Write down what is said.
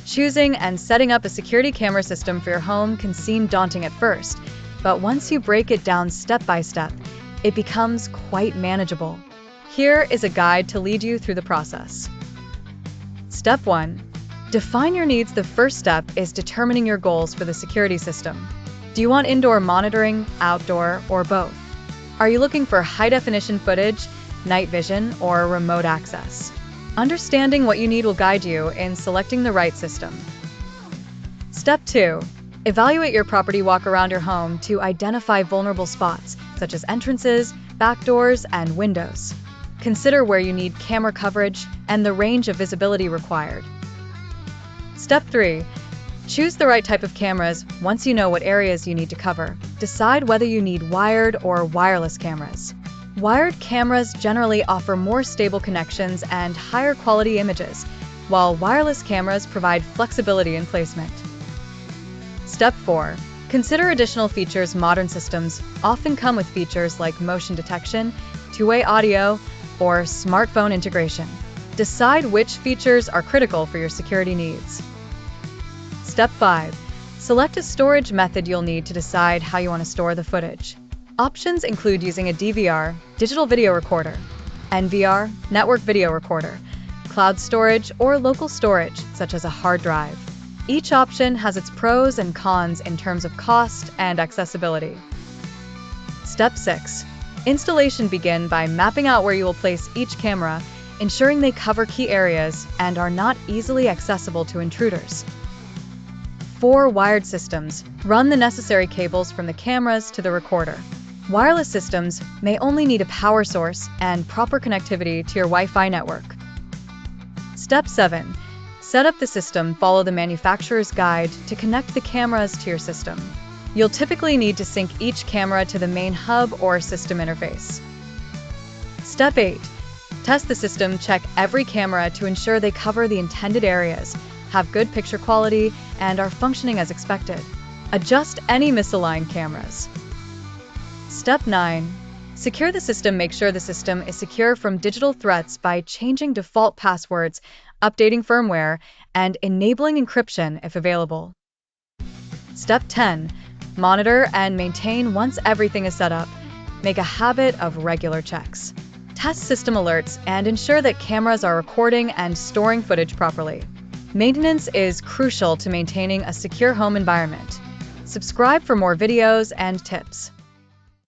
Choosing and setting up a security camera system for your home can seem daunting at first, but once you break it down step by step, it becomes quite manageable. Here is a guide to lead you through the process. Step 1. Define your needs. The first step is determining your goals for the security system. Do you want indoor monitoring, outdoor, or both? Are you looking for high-definition footage, night vision, or remote access? Understanding what you need will guide you in selecting the right system. Step 2. Evaluate your property. Walk around your home to identify vulnerable spots, such as entrances, back doors, and windows. Consider where you need camera coverage and the range of visibility required. Step 3. Choose the right type of cameras. Once you know what areas you need to cover, decide whether you need wired or wireless cameras. Wired cameras generally offer more stable connections and higher quality images, while wireless cameras provide flexibility in placement. Step 4. Consider additional features. Modern systems often come with features like motion detection, two-way audio, or smartphone integration. Decide which features are critical for your security needs. Step 5. Select a storage method. You'll need to decide how you want to store the footage. Options include using a DVR, digital video recorder, NVR, network video recorder, cloud storage, or local storage, such as a hard drive. Each option has its pros and cons in terms of cost and accessibility. Step 6. Installation. Begin by mapping out where you will place each camera, ensuring they cover key areas and are not easily accessible to intruders. For wired systems, run the necessary cables from the cameras to the recorder. Wireless systems may only need a power source and proper connectivity to your Wi-Fi network. Step 7. Set up the system. Follow the manufacturer's guide to connect the cameras to your system. You'll typically need to sync each camera to the main hub or system interface. Step 8. Test the system. Check every camera to ensure they cover the intended areas, have good picture quality, and are functioning as expected. Adjust any misaligned cameras. Step 9. Secure the system. Make sure the system is secure from digital threats by changing default passwords, updating firmware, and enabling encryption if available. Step 10. Monitor and maintain. Once everything is set up, make a habit of regular checks. Test system alerts and ensure that cameras are recording and storing footage properly. Maintenance is crucial to maintaining a secure home environment. Subscribe for more videos and tips.